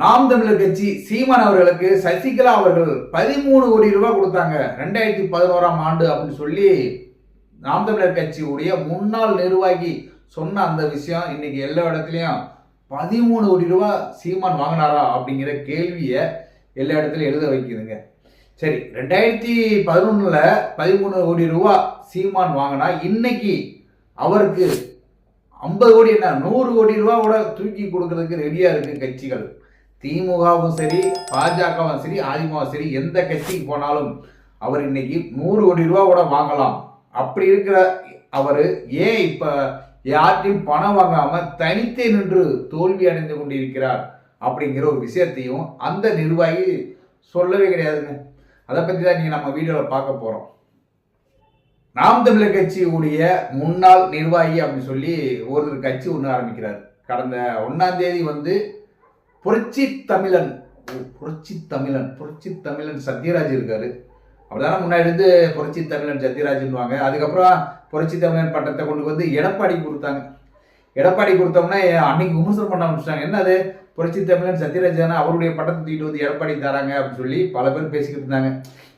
நாம் தமிழர் கட்சி சீமான் அவர்களுக்கு சசிகலா அவர்கள் 13 கோடி ரூபாய் கொடுத்தாங்க 2011ஆம் ஆண்டு அப்படின்னு சொல்லி நாம் தமிழர் கட்சியுடைய முன்னாள் நிர்வாகி சொன்ன அந்த விஷயம் இன்னைக்கு எல்லா இடத்துலையும் 13 கோடி ரூபாய் சீமான் வாங்கினாரா அப்படிங்கிற கேள்வியை எல்லா இடத்துலையும் எழுத வைக்குதுங்க. சரி, 2011 13 கோடி ரூபாய் சீமான் வாங்கினா இன்னைக்கு அவருக்கு 50 கோடி என்ன 100 கோடி ரூபாய் கூட தூக்கி கொடுக்கறதுக்கு ரெடியா இருக்கு கட்சிகள். திமுகவும் சரி, பாஜகவும் சரி, அதிமுகவும் சரி, எந்த கட்சிக்கு போனாலும் அவர் இன்னைக்கு 100 கோடி ரூபாய் கூட வாங்கலாம். அப்படி இருக்கிற அவர் ஏன் இப்ப யார்ட்டையும் பணம் வாங்காம தனித்தே நின்று தோல்வி அடைந்து கொண்டிருக்கிறார் அப்படிங்கிற ஒரு விஷயத்தையும் அந்த நிர்வாகி சொல்லவே கிடையாதுங்க. அதை பற்றி தான் நீங்க நம்ம வீடியோவில் பார்க்க போறோம். நாம் தமிழர் கட்சியுடைய முன்னாள் நிர்வாகி அப்படின்னு சொல்லி ஒரு கட்சி ஒன்று ஆரம்பிக்கிறார். கடந்த 1ஆம் தேதி புரட்சி தமிழன் சத்யராஜ் இருக்காரு. அப்படிதானே முன்னாடி இருந்து புரட்சி தமிழன் சத்யராஜ்னுவாங்க. அதுக்கப்புறம் புரட்சி தமிழன் பட்டத்தை கொண்டு எடப்பாடி கொடுத்தாங்க. எடப்பாடி கொடுத்தோம்னா அன்னைக்கு விமர்சனம் பண்ண ஆரம்பிச்சிட்டாங்க. என்னது புரட்சி தமிழன் சத்யராஜ் அவருடைய பட்டத்தை தூக்கிட்டு எடப்பாடி தராங்க அப்படின்னு சொல்லி பல பேர் பேசிக்கிட்டு இருந்தாங்க.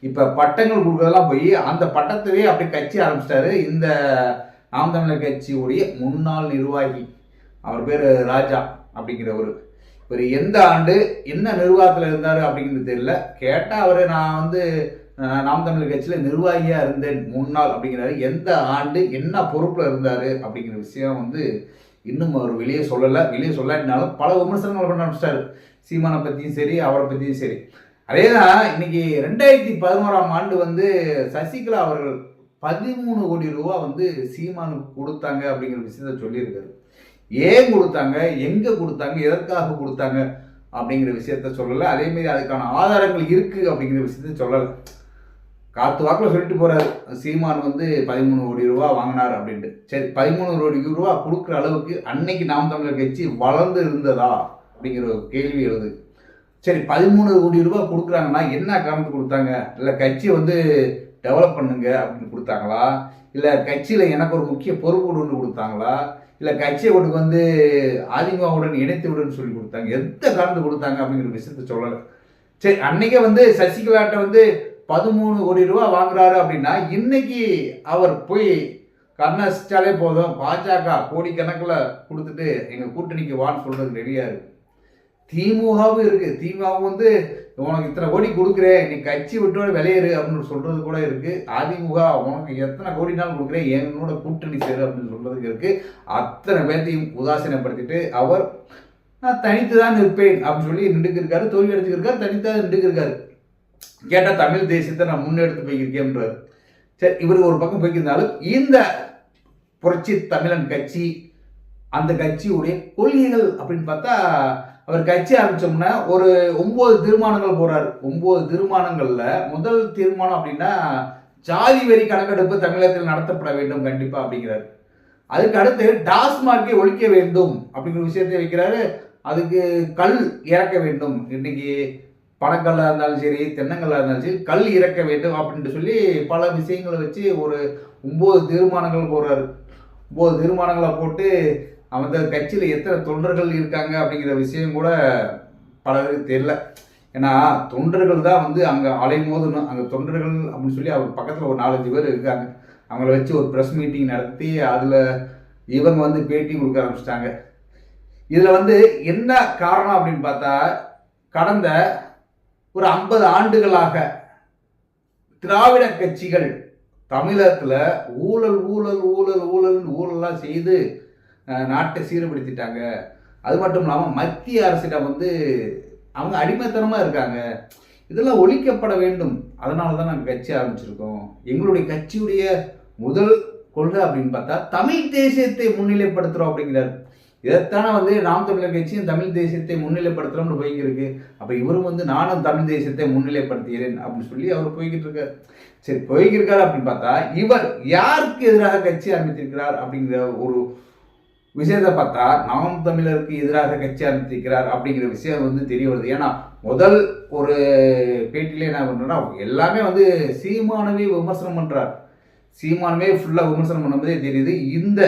இப்ப பட்டங்கள் கொடுக்கறதெல்லாம் போய் அந்த பட்டத்தவே அப்படி கட்சி ஆரம்பிச்சிட்டாரு இந்த நாம் தமிழர் கட்சியுடைய முன்னாள் நிர்வாகி. அவர் பேர் ராஜா அப்படிங்கிறவர். இவர் எந்த ஆண்டு என்ன நிர்வாகத்தில் இருந்தார் அப்படிங்கிறது தெரியல. கேட்டால் அவர் நான் நாம் தமிழர் கட்சியில் நிர்வாகியாக இருந்தேன் முன்னாள் அப்படிங்கிறாரு. எந்த ஆண்டு என்ன பொறுப்பில் இருந்தார் அப்படிங்கிற விஷயம் இன்னும் அவர் வெளியே சொல்லலை. வெளியே சொல்லாட்டினாலும் பல விமர்சனங்கள் பண்ண ஆரம்பிச்சிட்டாரு. சீமானை பற்றியும் சரி, அவரை பற்றியும் சரி. அதே தான் இன்னைக்கு 2011ஆம் ஆண்டு சசிகலா அவர்கள் 13 கோடி ரூபா சீமானுக்கு கொடுத்தாங்க அப்படிங்கிற விஷயத்த சொல்லியிருக்காரு. ஏன் கொடுத்தாங்க, எங்க கொடுத்தாங்க, எதற்காக கொடுத்தாங்க அப்படிங்கிற விஷயத்த சொல்லலை. அதே மாதிரி அதுக்கான ஆதாரங்கள் இருக்கு அப்படிங்கிற விஷயத்த சொல்லலை. காத்து வாக்கில் சொல்லிட்டு போறாரு சீமான் 13 கோடி ரூபா வாங்கினார் அப்படின்ட்டு. சரி, 13 கோடி ரூபா கொடுக்குற அளவுக்கு அன்னைக்கு நாம் தமிழர் கட்சி வளர்ந்து இருந்ததா அப்படிங்கிற ஒரு கேள்வி எழுது. சரி, 13 கோடி ரூபா கொடுக்குறாங்கன்னா என்ன காரணத்துக்கு கொடுத்தாங்க? இல்லை கட்சியை டெவலப் பண்ணுங்க அப்படின்னு கொடுத்தாங்களா? இல்லை கட்சியில் எனக்கு ஒரு முக்கிய பொறுப்பு ஒன்று கொடுத்தாங்களா? இல்லை கட்சியை கொண்டு அதிமுகவுடன் இணைத்து விடுன்னு சொல்லி கொடுத்தாங்க? எந்த காரணத்துக்கு கொடுத்தாங்க அப்படிங்கிற விஷயத்த சொல்லலை. சரி, அன்னைக்கே சசிகலாட்ட 13 கோடி ரூபா வாங்குறாரு அப்படின்னா இன்னைக்கு அவர் போய் கர்நாடகாலே போதும் பாஜக கோடிக்கணக்கில் கொடுத்துட்டு எங்கள் கூட்டணிக்கு வான்னு சொல்றதுக்கு ரெடியா இருக்கு. திமுகவும் இருக்கு. திமுகவும் உனக்கு இத்தனை கோடி கொடுக்குறேன், நீ கட்சி விட்டு விளையாடு அப்படின்னு சொல்றது கூட இருக்கு. அதிமுக உனக்கு எத்தனை கோடினாலும் கொடுக்குறேன், என்னோட கூட்டணி சேரு அப்படின்னு சொல்றதுக்கு இருக்கு. அத்தனை பேர்த்தையும் உதாசீனப்படுத்திட்டு அவர் நான் தனித்து தான் இருப்பேன் அப்படின்னு சொல்லி நின்றுக்கு இருக்காரு. தோல்வி அடைஞ்சிருக்காரு, தனித்தான் நின்றுக்கு இருக்காரு. கேட்டால் தமிழ் தேசியத்தை நான் முன்னெடுத்து போயிருக்கேன்றார். சரி, இவருக்கு ஒரு பக்கம் போய்க்கிருந்தாலும் இந்த புரட்சி தமிழன் கட்சி அந்த கட்சியுடைய கொள்கைகள் அப்படின்னு பார்த்தா அவர் கட்சி ஆரம்பிச்சோம்னா ஒரு 9 தீர்மானங்கள் போறாரு. 9 தீர்மானங்கள்ல முதல் தீர்மானம் அப்படின்னா ஜாதி வெறி கணக்கெடுப்பு தமிழகத்தில் நடத்தப்பட வேண்டும் கண்டிப்பா அப்படிங்கிறாரு. அதுக்கு அடுத்து டாஸ்மார்க்கை ஒழிக்க வேண்டும் அப்படிங்கிற விஷயத்தை வைக்கிறாரு. அதுக்கு கல் இறக்க வேண்டும். இன்னைக்கு பணக்கல்லாக இருந்தாலும் சரி, தென்னங்கல்லாக இருந்தாலும் சரி, கல் இறக்க வேண்டும் அப்படின்ட்டு சொல்லி பல விஷயங்களை வச்சு ஒரு 9 தீர்மானங்கள் போடுறாரு. 9 தீர்மானங்களை போட்டு அந்த கட்சியில் எத்தனை தொண்டர்கள் இருக்காங்க அப்படிங்கிற விஷயம் கூட பலருக்கு தெரியல. ஏன்னா தொண்டர்கள் தான் அங்கே அலைமோதணும். அங்கே தொண்டர்கள் அப்படின்னு சொல்லி அவர் பக்கத்தில் ஒரு 4-5 பேர் இருக்காங்க. அவங்கள வச்சு ஒரு ப்ரெஸ் மீட்டிங் நடத்தி அதில் இவங்க பேட்டி கொடுக்க ஆரம்பிச்சிட்டாங்க. இதில் என்ன காரணம் அப்படின்னு பார்த்தா கடந்த ஒரு 50 ஆண்டுகளாக திராவிட கட்சிகள் தமிழகத்தில் ஊழல் ஊழல் ஊழல் ஊழல் ஊழலாம் செய்து நாட்டை சீர்படுத்திட்டாங்க. அது மட்டும் இல்லாமல் மத்திய அரசிடம் அவங்க அடிமைத்தனமாக இருக்காங்க. இதெல்லாம் ஒழிக்கப்பட வேண்டும். அதனால தான் நாங்கள் கட்சி ஆரம்பிச்சிருக்கோம். எங்களுடைய கட்சியுடைய முதல் கொள்கை அப்படின்னு பார்த்தா தமிழ் தேசியத்தை முன்னிலைப்படுத்துகிறோம் அப்படிங்கிறார். இதைத்தானே நாம் தமிழர் கட்சியும் தமிழ் தேசியத்தை முன்னிலைப்படுத்துகிறோம்னு போய்க்கிருக்கு. அப்போ இவரும் நானும் தமிழ் தேசியத்தை முன்னிலைப்படுத்துகிறேன் அப்படின்னு சொல்லி அவர் போய்கிட்டு இருக்கார். சரி, போய்கிருக்காரு அப்படின்னு பார்த்தா இவர் யாருக்கு எதிராக கட்சி ஆரம்பித்திருக்கிறார் அப்படிங்கிற ஒரு விஷயத்தை பார்த்தா நாம் தமிழருக்கு எதிராக கட்சி ஆரம்பித்திருக்கிறார் அப்படிங்கிற விஷயம் தெரிய வருது. ஏன்னா முதல் ஒரு பேட்டிலே என்ன பண்ணுறோன்னா எல்லாமே சீமானவே விமர்சனம் பண்ணுறார். சீமானவே ஃபுல்லாக விமர்சனம் பண்ணும்போதே தெரியுது இந்த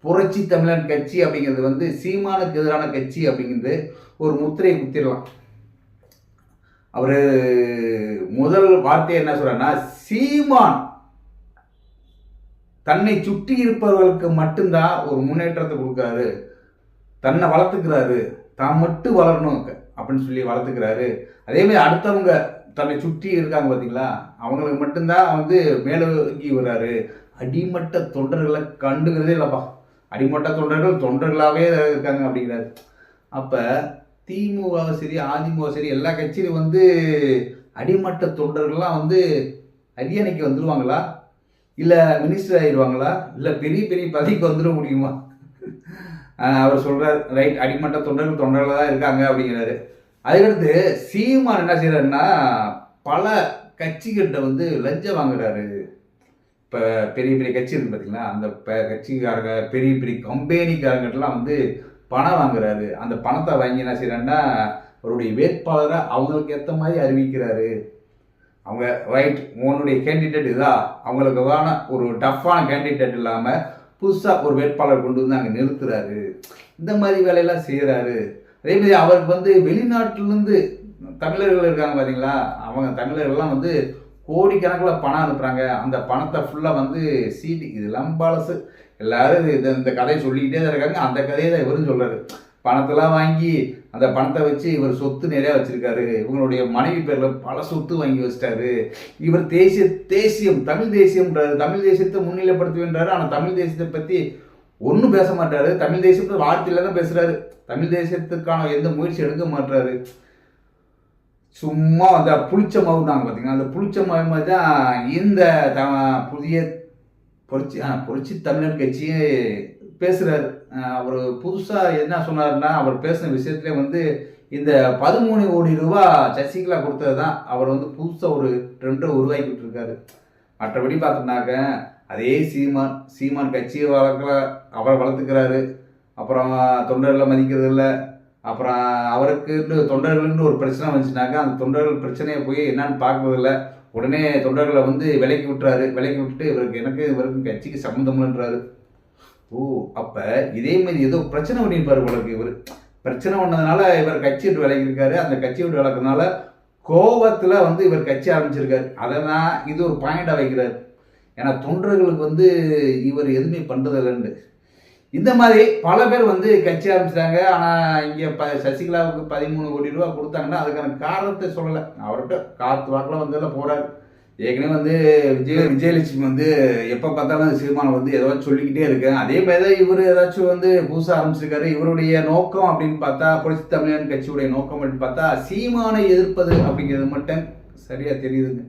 புரட்சி தமிழன் கட்சி அப்படிங்கிறது வந்து சீமானுக்கு எதிரான கட்சி அப்படிங்கிறது ஒரு முத்திரையை குத்திடலாம். அவர் முதல் வார்த்தையை என்ன சொல்றாருன்னா, சீமான் தன்னை சுற்றி இருப்பவர்களுக்கு மட்டும்தான் ஒரு முன்னேற்றத்தை கொடுக்குறாரு, தன்னை வளர்த்துக்கிறாரு, தான் மட்டும் வளரணும் அப்படின்னு சொல்லி வளர்த்துக்கிறாரு. அதே மாதிரி அடுத்தவங்க தன்னை சுற்றி இருக்காங்க பார்த்தீங்களா, அவங்களுக்கு மட்டும்தான் வந்து மேலோங்கி வர்றாரு. அடிமட்ட தொண்டர்களை கண்டுக்கிறதே இல்லைப்பா. அடிமட்ட தொண்டர்களாகவே இருக்காங்க அப்படிங்கிறாரு. அப்போ திமுகவும் சரி அதிமுக சரி எல்லா கட்சியிலும் வந்து அடிமட்ட தொண்டர்கள்லாம் வந்து ஹரியானைக்கு வந்துடுவாங்களா, இல்லை மினிஸ்டர் ஆகிடுவாங்களா, இல்லை பெரிய பெரிய பதவிக்கு வந்துட முடியுமா? அவர் சொல்கிறார், ரைட், அடிமட்ட தொண்டர்களாக தான் இருக்காங்க அப்படிங்கிறாரு. அதுக்கடுத்து சீமான் என்ன செய்கிறாருன்னா, பல கட்சிகிட்ட வந்து லஞ்சம் வாங்குறாரு. இப்போ பெரிய பெரிய கட்சி இருக்குது பார்த்தீங்களா, அந்த கட்சிக்காரங்க பெரிய பெரிய கம்பெனிக்காரங்கிட்டலாம் வந்து பணம் வாங்குறாரு. அந்த பணத்தை வாங்கி என்ன செய்கிறாருன்னா, அவருடைய வேட்பாளரை அவங்களுக்கு ஏற்ற மாதிரி அறிவிக்கிறாரு. அவங்க ரைட், உன்னுடைய கேண்டிடேட் இதா, அவங்களுக்கான ஒரு டஃப்பான கேண்டிடேட் இல்லாமல் புதுசாக ஒரு வேட்பாளர் கொண்டு வந்து அங்கே நிறுத்துறாரு. இந்த மாதிரி வேலையெல்லாம் செய்கிறாரு. அதே மாதிரி அவருக்கு வந்து வெளிநாட்டிலேருந்து தமிழர்கள் இருக்காங்க பார்த்தீங்களா, அவங்க தமிழர்கள்லாம் வந்து கோடிக்கணக்கில் பணம் அனுப்புகிறாங்க. அந்த பணத்தை ஃபுல்லாக வந்து சீடி, இதெல்லாம் பழசு, எல்லோரும் இந்த கதையை சொல்லிக்கிட்டே தான் இருக்காங்க. அந்த கதையை தான் இவரும் சொல்கிறாரு. பணத்தெல்லாம் வாங்கி அந்த பணத்தை வச்சு இவர் சொத்து நிறையா வச்சுருக்காரு. இவங்களுடைய மனைவி பேரில் பல சொத்து வாங்கி வச்சிட்டாரு. இவர் தேசியம் தமிழ் தேசியம்ன்றாரு, தமிழ் தேசியத்தை முன்னிலைப்படுத்துவேன்றாரு. ஆனால் தமிழ் தேசியத்தை பற்றி ஒன்றும் பேச மாட்டாரு. தமிழ் தேசியத்தை வார்த்தையில் தான் பேசுகிறாரு. தமிழ் தேசியத்துக்கான எந்த முயற்சி எடுக்க மாட்டாரு. சும்மா அந்த புளிச்ச மாவுனாங்க பார்த்தீங்கன்னா, அந்த புளிச்ச மாவு மாதிரி தான் இந்த புதிய புரட்சி தமிழர் கட்சியே பேசுகிறாரு. அவர் புதுசாக என்ன சொன்னார்னா, அவர் பேசின விஷயத்துல வந்து இந்த 13 கோடி ரூபா சசிகலா கொடுத்தது தான் அவர் வந்து புதுசாக ஒரு ட்ரெண்டை உருவாக்கிட்டு இருக்காரு. மற்றபடி பார்த்தோம்னாக்க அதே சீமான் கட்சியை அவரை வளர்த்துக்கிறாரு. அப்புறம் தொண்டர்களை மதிக்கிறது இல்லை. அப்புறம் அவருக்குன்னு தொண்டர்கள்னு ஒரு பிரச்சனை வந்துச்சுனாக்கா அந்த தொண்டர்கள் பிரச்சனையை போய் என்னன்னு பார்க்கறதில்ல. உடனே தொண்டர்களை வந்து விலைக்கு விட்டுறாரு. விலைக்கு விட்டுட்டு இவருக்கும் கட்சிக்கு சம்மந்தம்ன்றாரு. ஓ, அப்போ இதே மாதிரி ஏதோ பிரச்சனை பண்ணியிருப்பார் போலருக்கு. இவர் பிரச்சனை பண்ணதுனால இவர் கட்சி விட்டு விலைக்கு இருக்காரு. அந்த கட்சி விட்டு விளக்குறதுனால கோபத்தில் வந்து இவர் கட்சி ஆரம்பிச்சிருக்காரு. அதெல்லாம் இது ஒரு பாயிண்டாக வைக்கிறார். ஏன்னா தொண்டர்களுக்கு வந்து இவர் எதுவுமே பண்ணுறதில்லைன்னு இந்த மாதிரி பல பேர் வந்து கட்சி ஆரம்பிச்சிட்டாங்க. ஆனால் இங்கே சசிகலாவுக்கு 13 கோடி ரூபா கொடுத்தாங்கன்னா அதுக்கான காரணத்தை சொல்லலை. அவர்கிட்ட காற்று வாக்கில் வந்ததில் போகிறார். ஏற்கனவே வந்து விஜயலட்சுமி வந்து எப்போ பார்த்தாலும் சீமானை வந்து ஏதாச்சும் சொல்லிக்கிட்டே இருக்கேன். அதே மாதிரி தான் இவர் ஏதாச்சும் வந்து புதுசாக ஆரம்பிச்சிருக்காரு. இவருடைய நோக்கம் அப்படின்னு பார்த்தா, புரட்சி தமிழன் கட்சியுடைய நோக்கம் அப்படின்னு பார்த்தா சீமானை எதிர்ப்பது அப்படிங்கிறது மட்டும் சரியாக தெரியுதுங்க.